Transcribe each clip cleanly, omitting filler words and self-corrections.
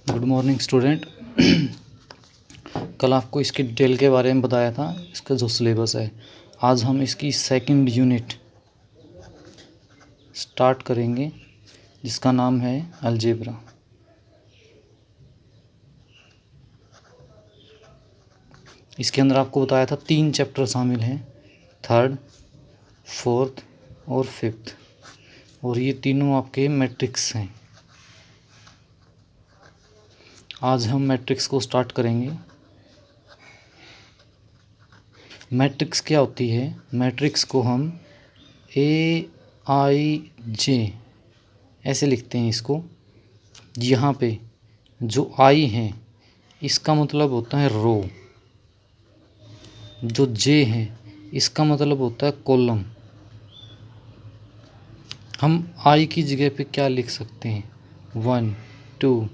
Good morning student. कल आपको इसकी डिटेल के बारे में बताया था, इसका जो सिलेबस है। आज हम इसकी सेकंड यूनिट स्टार्ट करेंगे जिसका नाम है अलजेब्रा। इसके अंदर आपको बताया था 3 चैप्टर शामिल हैं, 3rd, 4th और 5th, और ये तीनों आपके मैट्रिक्स हैं। आज हम मैट्रिक्स को स्टार्ट करेंगे। मैट्रिक्स क्या होती है? मैट्रिक्स को हम AIJ ऐसे लिखते हैं इसको। यहाँ पे जो आई है इसका मतलब होता है रो, जो जे है इसका मतलब होता है कॉलम। हम आई की जगह पे क्या लिख सकते हैं? 1 2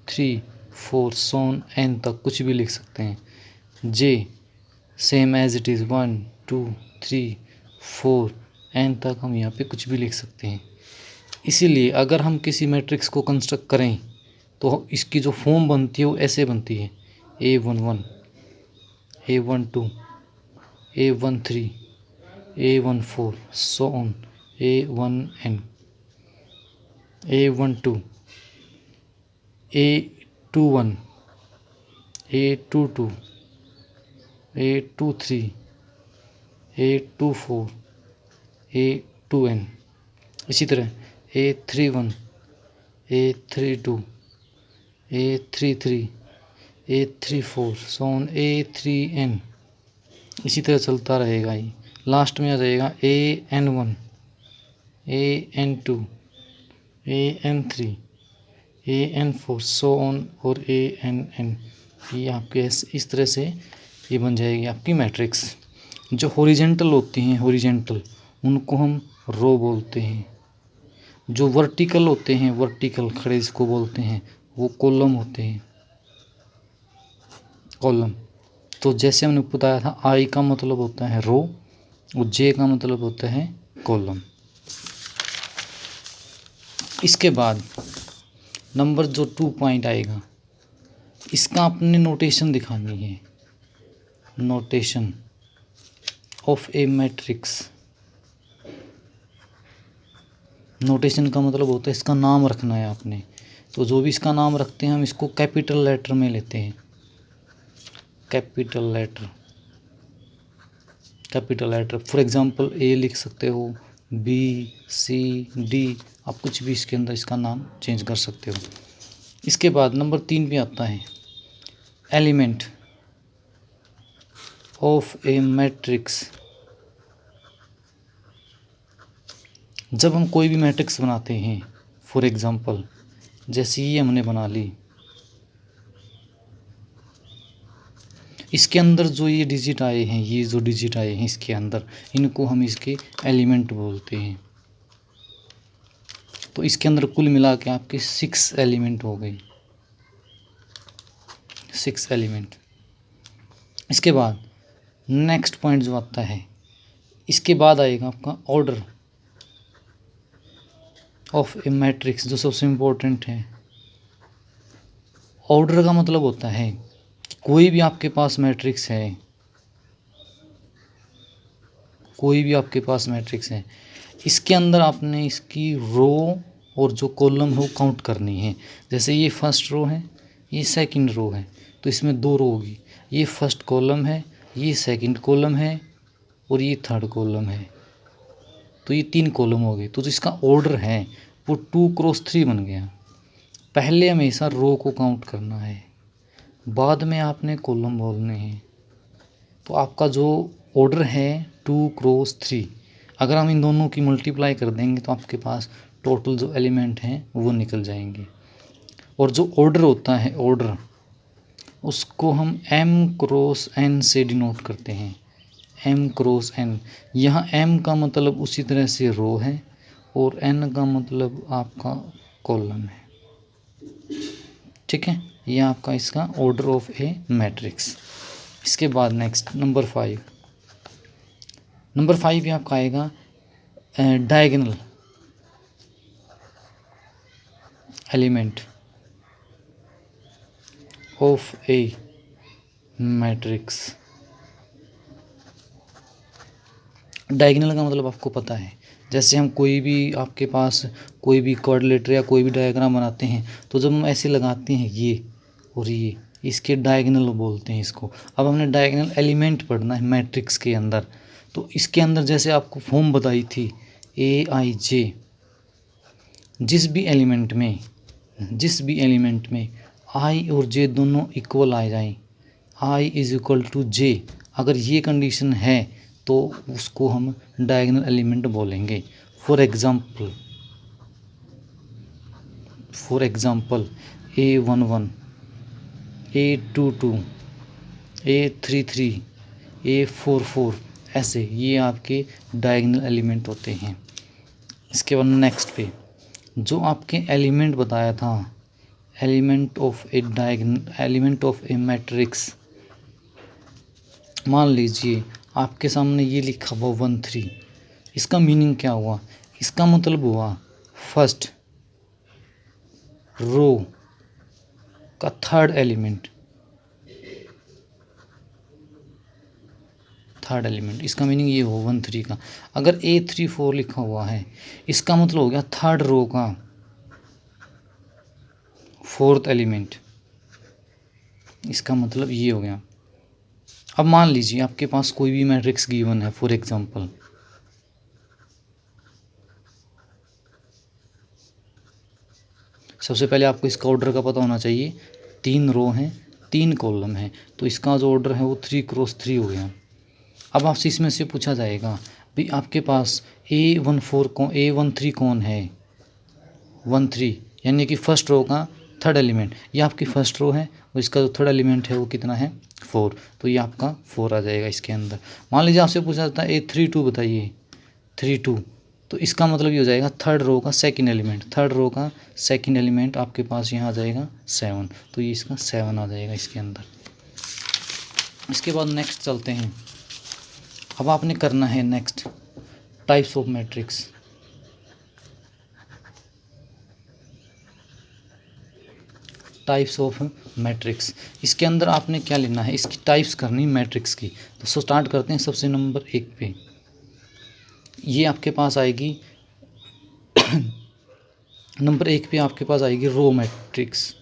3 4 सोन एन तक कुछ भी लिख सकते हैं। जे same as it is 1 2 3 4 n तक हम यहाँ पे कुछ भी लिख सकते हैं। इसीलिए अगर हम किसी मैट्रिक्स को कंस्ट्रक्ट करें तो इसकी जो फॉर्म बनती है वो ऐसे बनती है: A11 A12 A13 A14 so on A1n A12 A21 A22 A23 A24 A2n। इसी तरह A31 A32 A33 A34 सोन A3n। इसी तरह चलता रहेगा। ये लास्ट में आ जाएगा AN1 AN2 AN3 AN4 so on और ANn। ये आपके इस तरह से ये बन जाएगी आपकी मैट्रिक्स। जो हॉरिजेंटल होती हैं, हॉरिजेंटल, उनको हम रो बोलते हैं। जो वर्टिकल होते हैं, वर्टिकल खड़े जिसको बोलते हैं, वो कॉलम होते हैं, कॉलम। तो जैसे हमने बताया था, आई का मतलब होता है रो और जे का मतलब होता है कॉलम। इसके बाद नंबर जो 2 पॉइंट आएगा, इसका आपने नोटेशन दिखानी है। Notation of A matrix. Notation का मतलब होता है इसका नाम रखना है आपने। तो जो भी इसका नाम रखते हैं हम इसको कैपिटल लेटर में लेते हैं। Capital letter, capital letter. For example a लिख सकते हो, बी सी डी, आप कुछ भी इसके अंदर इसका नाम चेंज कर सकते हो। इसके बाद नंबर 3 पे आता है एलिमेंट ऑफ ए मैट्रिक्स। जब हम कोई भी मैट्रिक्स बनाते हैं, फॉर एग्जांपल जैसे ये हमने बना ली, इसके अंदर जो ये डिजिट आए हैं, ये जो डिजिट आए हैं इसके अंदर, इनको हम इसके एलिमेंट बोलते हैं। तो इसके अंदर कुल मिला के आपके 6 एलिमेंट हो गए, 6 एलिमेंट। इसके बाद नेक्स्ट पॉइंट जो आता है, इसके बाद आएगा आपका ऑर्डर ऑफ ए मैट्रिक्स, जो सबसे इम्पोर्टेंट है। ऑर्डर का मतलब होता है कोई भी आपके पास मैट्रिक्स है, कोई भी आपके पास मैट्रिक्स है, इसके अंदर आपने इसकी रो और जो कॉलम है वो काउंट करनी है। जैसे ये फर्स्ट रो है, ये सेकंड रो है, तो इसमें 2 रो होगी। ये फर्स्ट कॉलम है, ये सेकंड कॉलम है और ये थर्ड कॉलम है, तो ये 3 कॉलम हो गए। तो जो इसका ऑर्डर है वो 2 क्रॉस 3 बन गया। पहले हमेशा रो को काउंट करना है, बाद में आपने कॉलम बोलने हैं। तो आपका जो ऑर्डर है 2 क्रॉस 3, अगर हम इन दोनों की मल्टीप्लाई कर देंगे तो आपके पास टोटल जो एलिमेंट हैं वो निकल जाएंगे। और जो ऑर्डर होता है, ऑर्डर, उसको हम m क्रॉस n से डिनोट करते हैं। m cross n। यहाँ m का मतलब उसी तरह से रो है और n का मतलब आपका कॉलम है। ठीक है, यह आपका इसका ऑर्डर ऑफ ए मैट्रिक्स। इसके बाद नेक्स्ट नंबर 5। नंबर 5 ये आपका आएगा diagonal element. Of A matrix. Diagonal का मतलब आपको पता है, जैसे हम कोई भी आपके पास कोई भी क्वाड्रिलेटरल या कोई भी डायग्राम बनाते हैं तो जब हम ऐसे लगाते हैं ये और ये, इसके डायगोनल बोलते हैं इसको। अब हमने डायगोनल एलिमेंट पढ़ना है मैट्रिक्स के अंदर, तो इसके अंदर जैसे आपको फॉर्म बताई थी ए आई जे, जिस भी एलिमेंट में आई और जे दोनों इक्वल आ जाएं, आई इज इक्वल टू जे, अगर ये कंडीशन है तो उसको हम डायगोनल एलिमेंट बोलेंगे। For example A11, A22, A33, A44, ऐसे ये आपके डायगोनल एलिमेंट होते हैं। इसके बाद नेक्स्ट पे जो आपके एलिमेंट बताया था, एलिमेंट ऑफ ए मैट्रिक्स, मान लीजिए आपके सामने ये लिखा हुआ 1 3, इसका मीनिंग क्या हुआ? इसका मतलब हुआ फर्स्ट रो का थर्ड एलिमेंट, इसका मीनिंग ये हो 1 3 का। अगर A34 लिखा हुआ है, इसका मतलब हो गया थर्ड रो का फोर्थ एलिमेंट, इसका मतलब ये हो गया। अब मान लीजिए आपके पास कोई भी मैट्रिक्स गिवन है, फॉर एग्जांपल सबसे पहले आपको इसका ऑर्डर का पता होना चाहिए। 3 रो हैं, 3 कॉलम हैं, तो इसका जो ऑर्डर है वो 3 क्रॉस 3 हो गया। अब आपसे इसमें से पूछा जाएगा भाई आपके पास A13 कौन है? 1 3 यानी कि फर्स्ट रो का थर्ड एलिमेंट, ये आपकी फर्स्ट रो है और इसका जो थर्ड एलिमेंट है वो कितना है? 4, तो ये आपका 4 आ जाएगा इसके अंदर। मान लीजिए आपसे पूछा जाता है A32 बताइए, 32, तो इसका मतलब ये हो जाएगा थर्ड रो का सेकंड एलिमेंट आपके पास यहाँ आ जाएगा 7, तो ये इसका 7 आ जाएगा इसके अंदर। इसके बाद नेक्स्ट चलते हैं। अब आपने करना है नेक्स्ट टाइप्स ऑफ मैट्रिक्स। इसके अंदर आपने क्या लेना है? इसकी टाइप्स करनी मैट्रिक्स की। तो स्टार्ट करते हैं सबसे नंबर 1 पे। ये आपके पास आएगी नंबर 1 पे आपके पास आएगी रो मैट्रिक्स।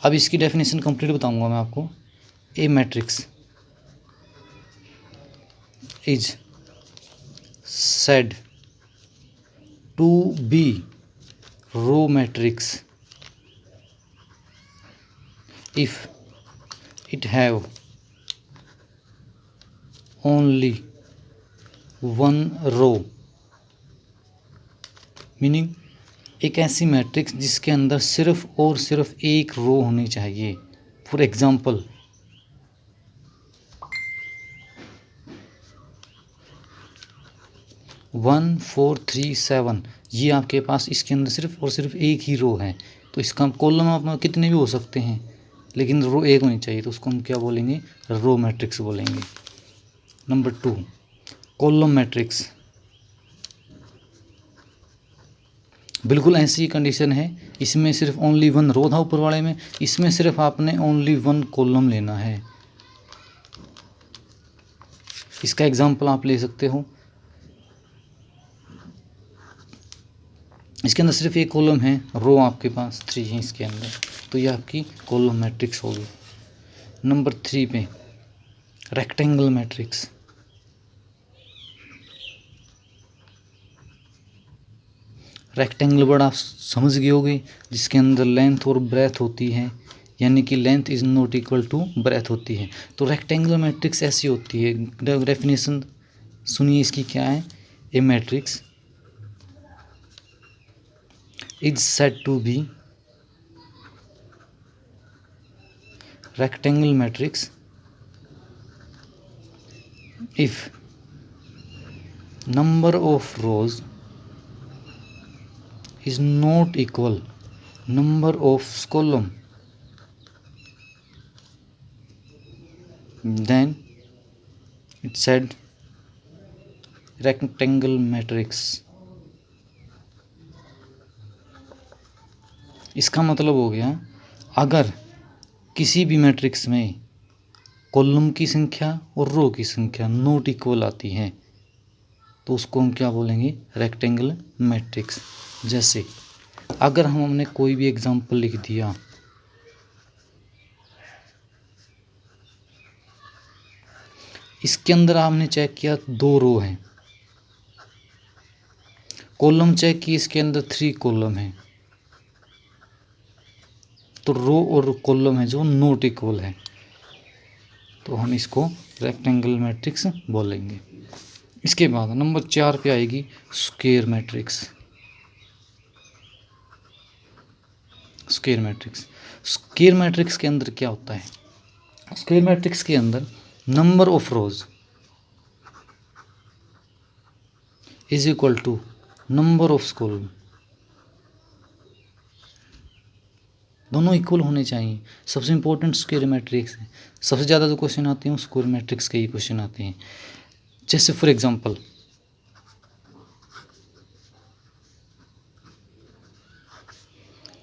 अब इसकी डेफिनेशन कंप्लीट बताऊंगा मैं आपको। A matrix is said to be row matrix if it have only one row, meaning एक ऐसी मैट्रिक्स जिसके अंदर सिर्फ और सिर्फ एक रो होनी चाहिए। फॉर एग्जांपल 1 4 3 7, ये आपके पास इसके अंदर सिर्फ और सिर्फ एक ही रो है, तो इसका कॉलम आप कितने भी हो सकते हैं लेकिन रो एक होनी चाहिए, तो उसको हम क्या बोलेंगे? रो मैट्रिक्स बोलेंगे। नंबर 2 कॉलम मैट्रिक्स, बिल्कुल ऐसी ही कंडीशन है, इसमें सिर्फ ओनली वन रो था ऊपर वाले में, इसमें सिर्फ आपने ओनली वन कॉलम लेना है। इसका एग्जांपल आप ले सकते हो, इसके अंदर सिर्फ एक कॉलम है, रो आपके पास 3 है इसके अंदर, तो ये आपकी कॉलम मैट्रिक्स होगी। नंबर 3 पे रेक्टेंगल मैट्रिक्स। रेक्टेंगल वर्ड आप समझ गए होगे, जिसके अंदर लेंथ और ब्रेथ होती है, यानी कि length is not equal to breadth होती है। तो रेक्टेंगुलर मैट्रिक्स ऐसी होती है, डेफिनेशन सुनिए इसकी क्या है। A matrix is said to be rectangle matrix if number of rows is not equal number of column, then it said rectangle matrix. इसका मतलब हो गया, अगर किसी भी मैट्रिक्स में कॉलम की संख्या और रो की संख्या नॉट इक्वल आती है तो उसको हम क्या बोलेंगे, रेक्टेंगुलर मैट्रिक्स। जैसे अगर हमने कोई भी एग्जांपल लिख दिया, इसके अंदर आपने चेक किया 2 रो हैं, कॉलम चेक की इसके अंदर 3 कॉलम हैं, तो रो और कॉलम है जो नॉट इक्वल है, तो हम इसको रेक्टेंगुलर मैट्रिक्स बोलेंगे। इसके बाद नंबर 4 पे आएगी square matrix. Square matrix, square matrix के अंदर क्या होता है, स्क्वायर मैट्रिक्स के अंदर number of rows is equal to number of column, दोनों इक्वल होने चाहिए। सबसे इंपॉर्टेंट स्क्वायर मैट्रिक्स है, सबसे ज़्यादा जो क्वेश्चन आते हैं स्क्वायर मैट्रिक्स के ही क्वेश्चन आते हैं। जैसे फॉर एग्जांपल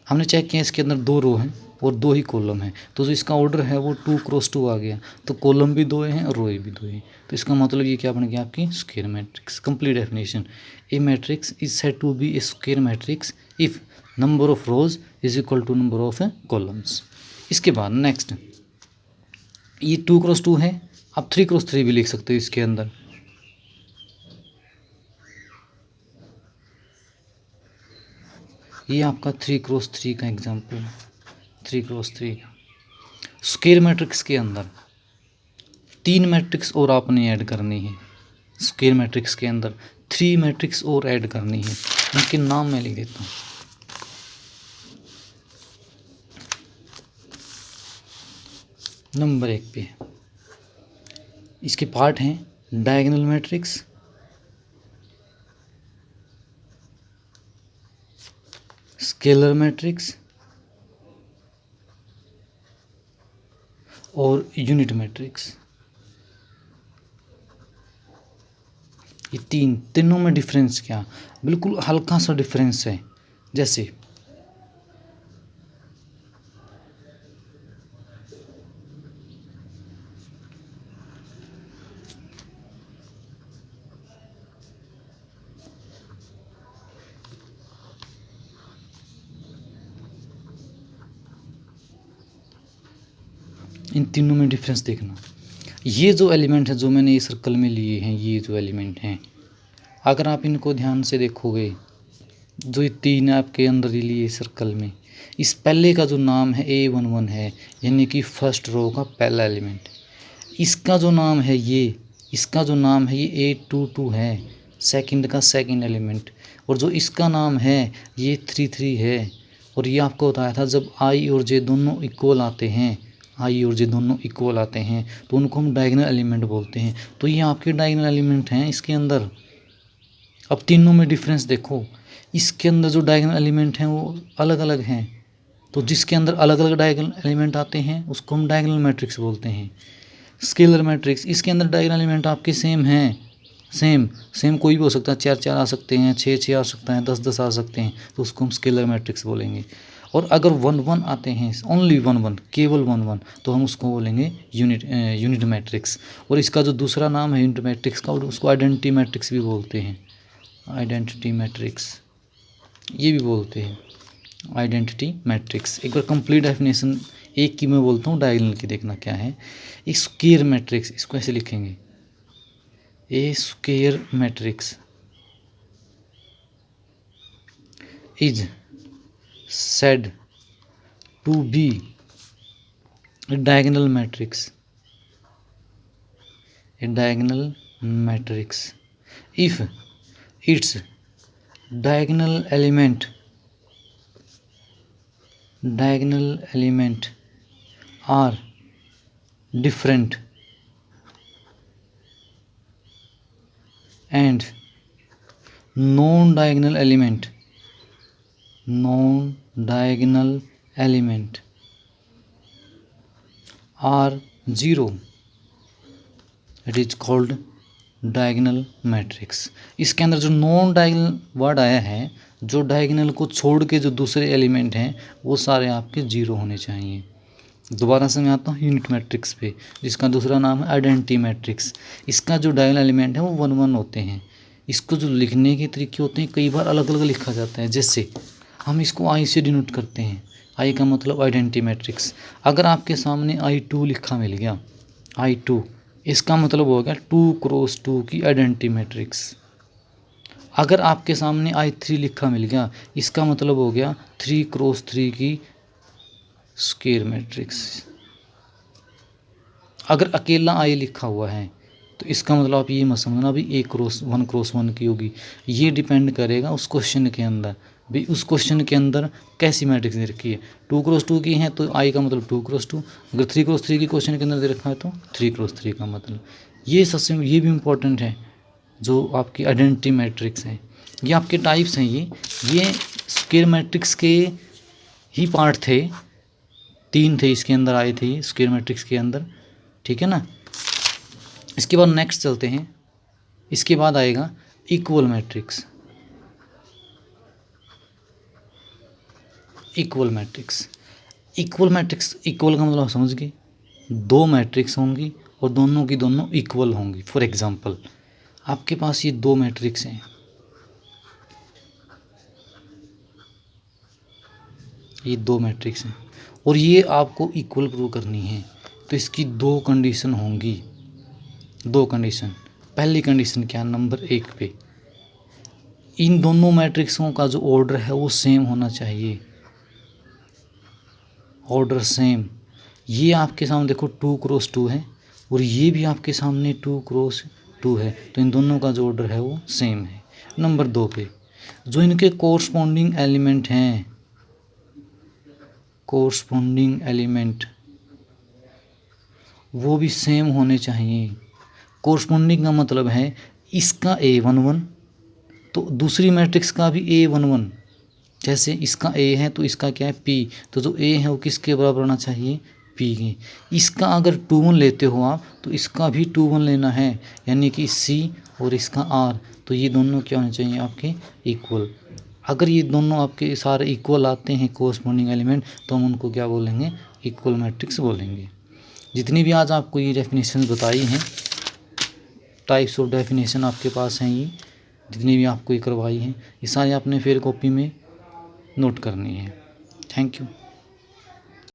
हमने चेक किया इसके अंदर 2 रो हैं और 2 ही कॉलम हैं, तो जो इसका ऑर्डर है वो 2 क्रॉस 2 आ गया, तो कॉलम भी 2 हैं और रो भी 2 हैं, तो इसका मतलब ये क्या बन गया आपकी square matrix. Complete definition, a matrix is said to be a square matrix if number of rows is equal to number of columns. इसके बाद नेक्स्ट, ये 2 क्रॉस 2 है, आप 3 क्रॉस 3 भी लिख सकते हो इसके अंदर। ये आपका 3 क्रॉस 3 का एग्जाम्पल है, 3 क्रॉस 3 का। स्क्वायर मैट्रिक्स के अंदर 3 मैट्रिक्स और आपने ऐड करनी है, स्क्वायर मैट्रिक्स के अंदर 3 मैट्रिक्स और ऐड करनी है, उनके नाम मैं लिख देता हूँ। नंबर 1 पे इसके पार्ट हैं डायगोनल मैट्रिक्स, स्केलर मैट्रिक्स और यूनिट मैट्रिक्स। ये तीनों में डिफरेंस क्या, बिल्कुल हल्का सा डिफरेंस है। जैसे इन तीनों में डिफरेंस देखना, ये जो एलिमेंट है जो मैंने ये सर्कल में लिए हैं, ये जो एलिमेंट हैं, अगर आप इनको ध्यान से देखोगे, जो ये 3 आपके अंदर लिए सर्कल में, इस पहले का जो नाम है A11 है, यानी कि फर्स्ट रो का पहला एलिमेंट। इसका जो नाम है ये, इसका जो नाम है ये A22 है, सेकंड का सेकंड एलिमेंट। और जो इसका नाम है ये 33 है। और ये आपको बताया था जब I और J दोनों इक्वल आते हैं, I और J दोनों इक्वल आते हैं तो उनको हम डायगोनल एलिमेंट बोलते हैं। तो ये आपके डायगोनल एलिमेंट हैं इसके अंदर। अब तीनों में डिफरेंस देखो, इसके अंदर जो डायगोनल एलिमेंट हैं वो अलग अलग हैं, तो जिसके अंदर अलग अलग डायगोनल एलिमेंट आते हैं उसको हम डायगोनल मैट्रिक्स बोलते हैं। स्केलर मैट्रिक्स, इसके अंदर डायगोनल एलिमेंट आपके सेम हैं, सेम कोई भी हो सकता है, 4 आ सकते हैं, 6 आ सकता है, 10 आ सकते हैं, तो उसको हम स्केलर मैट्रिक्स बोलेंगे। और अगर 1 आते हैं, ओनली 1 केवल 1 तो हम उसको बोलेंगे यूनिट मैट्रिक्स। और इसका जो दूसरा नाम है यूनिट मैट्रिक्स का, उसको आइडेंटिटी मैट्रिक्स भी बोलते हैं, आइडेंटिटी मैट्रिक्स ये भी बोलते हैं, आइडेंटिटी मैट्रिक्स। एक बार कंप्लीट डेफिनेशन एक की मैं बोलता हूँ, डायगोनल की देखना क्या है। एक स्क्वायर मैट्रिक्स, इसको ऐसे लिखेंगे, a square matrix is said to be a diagonal matrix, if its diagonal element are different and non-diagonal element are 0, it is called diagonal matrix. इसके अंदर जो नॉन डायगोनल वर्ड आया है, जो डायगोनल को छोड़ के जो दूसरे एलिमेंट हैं वो सारे आपके जीरो होने चाहिए। दोबारा से मैं आता हूँ यूनिट मैट्रिक्स पे, जिसका दूसरा नाम है आइडेंटिटी मैट्रिक्स। इसका जो डायगोनल एलिमेंट है वो 1 1 होते हैं। इसको जो लिखने के तरीके होते हैं कई बार अलग अलग लिखा जाता है। जैसे हम इसको आई से डिनोट करते हैं, आई का मतलब आइडेंटिटी मैट्रिक्स। अगर आपके सामने I2 लिखा मिल गया, I2, इसका मतलब हो गया 2 क्रॉस 2 की आइडेंटिटी मैट्रिक्स। अगर आपके सामने I3 लिखा मिल गया, इसका मतलब हो गया 3 क्रॉस 3 की स्क्वायर मैट्रिक्स। अगर अकेला I लिखा हुआ है तो इसका मतलब आप ये मत समझना भी 1 क्रॉस 1 की होगी। ये डिपेंड करेगा उस क्वेश्चन के अंदर, भी उस क्वेश्चन के अंदर कैसी मैट्रिक्स दे रखी है। 2 क्रॉस 2 की है तो I का मतलब 2 क्रॉस 2। अगर 3 क्रॉस 3 की क्वेश्चन के अंदर दे रखा है तो 3 क्रॉस 3 का मतलब। ये सबसे ये भी इम्पोर्टेंट है जो आपकी आइडेंटिटी मैट्रिक्स है। ये आपके टाइप्स हैं। ये स्क्वायर मैट्रिक्स के ही पार्ट थे, 3 थे इसके अंदर आए थे स्क्वायर मैट्रिक्स के अंदर, ठीक है ना। इसके बाद नेक्स्ट चलते हैं। इसके बाद आएगा equal matrix. Equal matrix, equal matrix, equal का मतलब समझ गए, 2 मैट्रिक्स होंगी और दोनों की दोनों इक्वल होंगी। फॉर एग्जांपल आपके पास ये 2 मैट्रिक्स हैं, ये 2 मैट्रिक्स हैं और ये आपको इक्वल प्रूव करनी है। तो इसकी 2 कंडीशन होंगी, 2 कंडीशन। पहली कंडीशन क्या, नंबर 1 पे इन दोनों मैट्रिक्सों का जो ऑर्डर है वो सेम होना चाहिए, ऑर्डर सेम। ये आपके सामने देखो 2 क्रॉस 2 है और ये भी आपके सामने 2 क्रॉस 2 है, तो इन दोनों का जो ऑर्डर है वो सेम है। नंबर 2 पे जो इनके कोरस्पॉन्डिंग एलिमेंट हैं, कोरस्पॉन्डिंग एलिमेंट वो भी सेम होने चाहिए। कोरस्पॉन्डिंग का मतलब है इसका A11 तो दूसरी मैट्रिक्स का भी A11। जैसे इसका A है तो इसका क्या है P, तो जो A है वो किसके बराबर होना चाहिए, P के। इसका अगर 2 1 लेते हो आप तो इसका भी 2 1 लेना है, यानी कि C और इसका R, तो ये दोनों क्या होने चाहिए आपके इक्वल। अगर ये दोनों आपके सारे इक्वल आते हैं कोरस्पॉन्डिंग एलिमेंट तो हम उनको क्या बोलेंगे, इक्वल मैट्रिक्स बोलेंगे। जितनी भी आज आपको ये डेफिनेशन बताई हैं, टाइप्स ऑफ डेफिनेशन आपके पास हैं, ये जितनी भी आपको ये करवाई हैं, ये सारी आपने फिर कॉपी में नोट करनी है। Thank you.